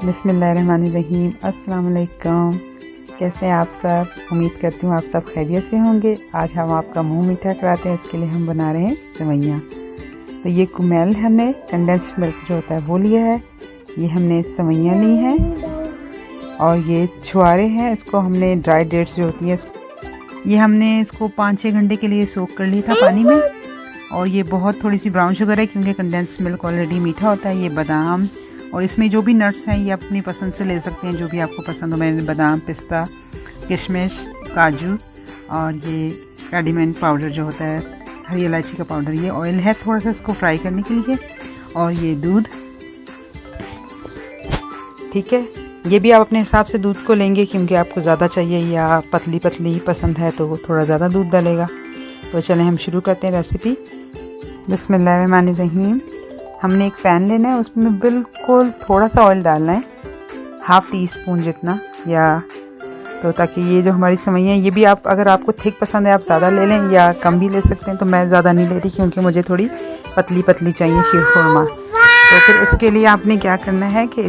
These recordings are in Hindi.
बिस्मिल्लाहिर्रहमानिर्रहीम। अस्सलाम वालेकुम। कैसे हैं आप सब? उम्मीद करती हूँ आप सब खैरियत से होंगे। आज हम आपका मुंह मीठा कराते हैं, इसके लिए हम बना रहे हैं सेवइयाँ। तो ये कुमेल हमने कंडेंस्ड मिल्क जो होता है वो लिया है। ये हमने सेवइयाँ ली हैं और ये छुआरे हैं। इसको हमने ड्राई डेट्स जो होती है ये हमने इसको 5-6 घंटे के लिए सोक कर लिया था पानी में। और ये बहुत थोड़ी सी ब्राउन शुगर है क्योंकि कंडेंस्ड मिल्क ऑलरेडी मीठा होता है। ये बादाम और इसमें जो भी नट्स हैं ये अपनी पसंद से ले सकते हैं, जो भी आपको पसंद हो। मैंने बादाम, पिस्ता, किशमिश, काजू और ये कैडीमेन पाउडर जो होता है, हरी इलायची का पाउडर। ये ऑयल है थोड़ा सा इसको फ्राई करने के लिए। और ये दूध, ठीक है। ये भी आप अपने हिसाब से दूध को लेंगे क्योंकि आपको ज़्यादा चाहिए या पतली पतली पसंद है तो थोड़ा ज़्यादा दूध डालेगा। तो चलें हम शुरू करते हैं रेसिपी। बिस्मिल्लाहिर्रहमानिर्रहीम। हमने एक पैन लेना है, उसमें बिल्कुल थोड़ा सा ऑयल डालना है, 1/2 टीस्पून जितना, या तो ताकि ये जो हमारी सेवइयाँ ये भी आप अगर आपको थिक पसंद है आप ज़्यादा ले लें या कम भी ले सकते हैं। तो मैं ज़्यादा नहीं ले रही क्योंकि मुझे थोड़ी पतली पतली चाहिए शीरखुरमा। तो फिर उसके लिए आपने क्या करना है कि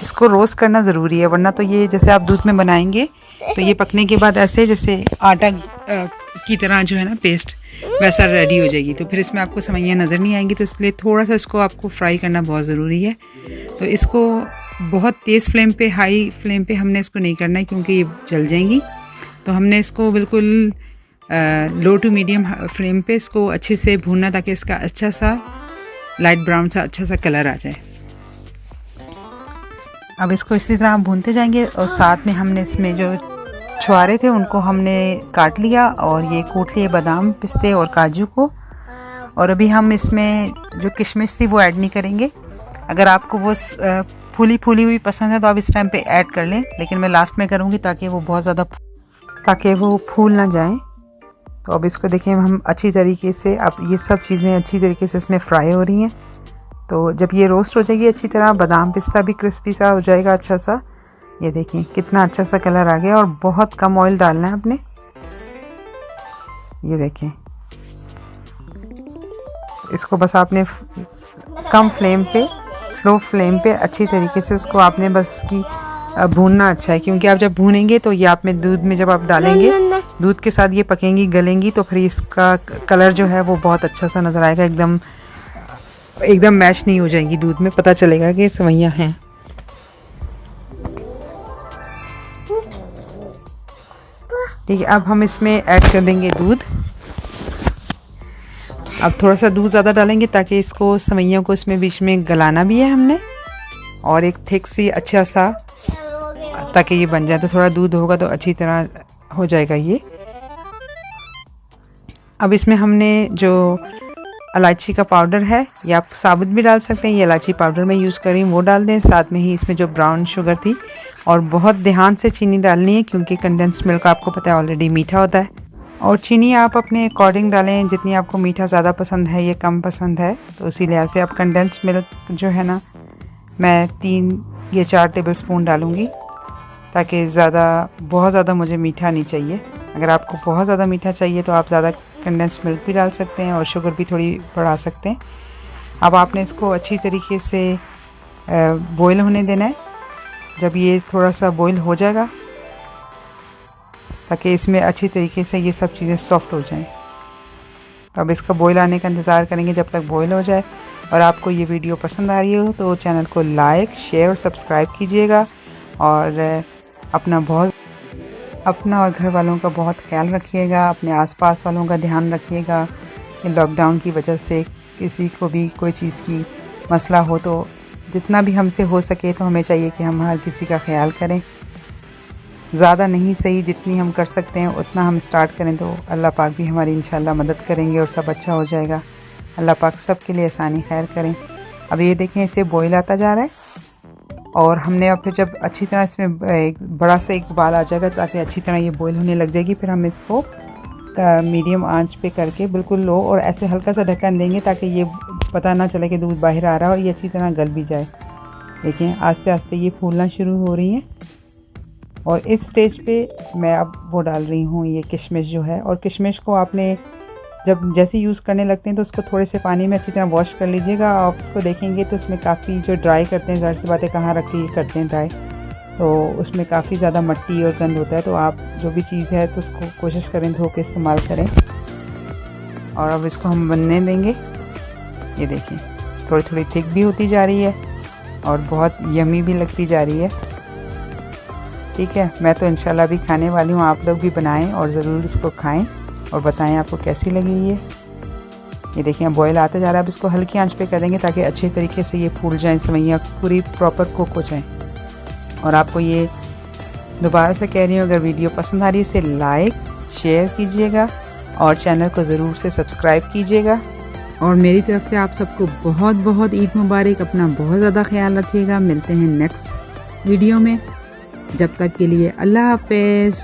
इसको रोस्ट करना ज़रूरी है, वरना तो ये जैसे आप दूध में बनाएंगे तो ये पकने के बाद ऐसे जैसे आटा की तरह जो है ना पेस्ट वैसा रेडी हो जाएगी। तो फिर इसमें आपको सेवइयाँ नज़र नहीं आएंगी। तो इसलिए थोड़ा सा इसको आपको फ्राई करना बहुत ज़रूरी है। तो इसको बहुत तेज़ फ्लेम पे, हाई फ्लेम पे हमने इसको नहीं करना है क्योंकि ये जल जाएंगी। तो हमने इसको बिल्कुल लो टू मीडियम फ्लेम पे इसको अच्छे से भूनना ताकि इसका अच्छा सा लाइट ब्राउन सा अच्छा सा कलर आ जाए। अब इसको इसी तरह हम भूनते जाएंगे। और साथ में हमने इसमें जो छुआरे थे उनको हमने काट लिया और ये कूट लिए बादाम, पिस्ते और काजू को। और अभी हम इसमें जो किशमिश थी वो ऐड नहीं करेंगे। अगर आपको वो फूली फूली हुई पसंद है तो आप इस टाइम पे ऐड कर लें, लेकिन मैं लास्ट में करूँगी ताकि वो बहुत ज़्यादा फूल ना जाए। तो अब इसको देखें हम अच्छी तरीके से, अब ये सब चीज़ें अच्छी तरीके से इसमें फ्राई हो रही हैं। तो जब ये रोस्ट हो जाएगी अच्छी तरह, बादाम पिस्ता भी क्रिस्पी सा हो जाएगा अच्छा सा। ये देखिए कितना अच्छा सा कलर आ गया। और बहुत कम ऑयल डालना है आपने। ये देखें, इसको बस आपने कम फ्लेम पे, स्लो फ्लेम पे अच्छी तरीके से इसको आपने बस की भूनना अच्छा है। क्योंकि आप जब भूनेंगे तो ये आप में दूध में जब आप डालेंगे दूध के साथ ये पकेंगी, गलेंगी, तो फिर इसका कलर जो है वो बहुत अच्छा सा नज़र आएगा। एकदम मैश नहीं हो जाएंगी दूध में, पता चलेगा कि सेवइयाँ हैं। ठीक है, अब हम इसमें ऐड कर देंगे दूध। अब थोड़ा सा दूध ज़्यादा डालेंगे ताकि इसको सेवइयों को इसमें बीच में गलाना भी है हमने, और एक थिक सी अच्छा सा ताकि ये बन जाए। तो थोड़ा दूध होगा तो अच्छी तरह हो जाएगा ये। अब इसमें हमने जो इलायची का पाउडर है, या आप साबुत भी डाल सकते हैं, ये इलायची पाउडर मैं यूज़ कर रही हूँ, वो डाल दें। साथ में ही इसमें जो ब्राउन शुगर थी, और बहुत ध्यान से चीनी डालनी है क्योंकि कंडेंस्ड मिल्क आपको पता है ऑलरेडी मीठा होता है। और चीनी आप अपने अकॉर्डिंग डालें, जितनी आपको मीठा ज़्यादा पसंद है या कम पसंद है। तो इसी लिहाज से आप कंडेंस्ड मिल्क जो है ना, मैं 3 या 4 टेबल स्पून डालूँगी ताकि बहुत ज़्यादा मुझे मीठा नहीं चाहिए। अगर आपको बहुत ज़्यादा मीठा चाहिए तो आप ज़्यादा कंडेंस्ड मिल्क भी डाल सकते हैं और शुगर भी थोड़ी बढ़ा सकते हैं। अब आपने इसको अच्छी तरीके से बॉईल होने देना है। जब ये थोड़ा सा बॉईल हो जाएगा ताकि इसमें अच्छी तरीके से ये सब चीज़ें सॉफ्ट हो जाएं। तो अब इसका बॉईल आने का इंतज़ार करेंगे जब तक बॉईल हो जाए। और आपको ये वीडियो पसंद आ रही हो तो चैनल को लाइक, शेयर और सब्सक्राइब कीजिएगा। और अपना और घर वालों का बहुत ख्याल रखिएगा। अपने आसपास वालों का ध्यान रखिएगा। लॉकडाउन की वजह से किसी को भी कोई चीज़ की मसला हो तो जितना भी हमसे हो सके तो हमें चाहिए कि हम हर किसी का ख्याल करें। ज़्यादा नहीं सही, जितनी हम कर सकते हैं उतना हम स्टार्ट करें तो अल्लाह पाक भी हमारी इंशाल्लाह मदद करेंगे और सब अच्छा हो जाएगा। अल्लाह पाक सब के लिए आसानी खैर करें। अब ये देखें इसे बॉईल आता जा रहा है और हमने अब फिर जब अच्छी तरह इसमें एक बड़ा सा एक उबाल आ जाएगा ताकि अच्छी तरह ये बॉईल होने लग जाएगी, फिर हम इसको मीडियम आंच पे करके बिल्कुल लो और ऐसे हल्का सा ढक्कन देंगे ताकि ये पता ना चले कि दूध बाहर आ रहा है और ये अच्छी तरह गल भी जाए। देखिए आस्ते आस्ते ये फूलना शुरू हो रही हैं। और इस स्टेज पे मैं अब वो डाल रही हूँ ये किशमिश जो है। और किशमिश को आपने जब जैसे यूज़ करने लगते हैं तो उसको थोड़े से पानी में अच्छी तरह वॉश कर लीजिएगा। आप उसको देखेंगे तो उसमें काफ़ी जो ड्राई करते हैं, ज़ाहिर सी बात है कहाँ रख के करते हैं ड्राई, तो उसमें काफ़ी ज़्यादा मिट्टी और गंद होता है। तो आप जो भी चीज़ है तो उसको कोशिश करें धो के इस्तेमाल करें। और अब इसको हम बनने देंगे। ये देखिए थोड़ी थोड़ी थिक भी होती जा रही है और बहुत यमी भी लगती जा रही है। ठीक है, मैं तो इंशाल्लाह भी खाने वाली हूँ, आप लोग भी बनाएं और ज़रूर इसको खाएं और बताएं आपको कैसी लगी ये देखिए बॉयल आता जा रहा है। अब इसको हल्की आंच पे कर देंगे ताकि अच्छे तरीके से ये फूल जाएं, सेवइयाँ पूरी प्रॉपर कुक हो जाएं। और आपको ये दोबारा से कह रही हूँ, अगर वीडियो पसंद आ रही है इसे लाइक शेयर कीजिएगा और चैनल को ज़रूर से सब्सक्राइब कीजिएगा। और मेरी तरफ से आप सबको बहुत बहुत ईद मुबारक। अपना बहुत ज़्यादा ख्याल रखिएगा। मिलते हैं नेक्स्ट वीडियो में, जब तक के लिए अल्लाह हाफिज़।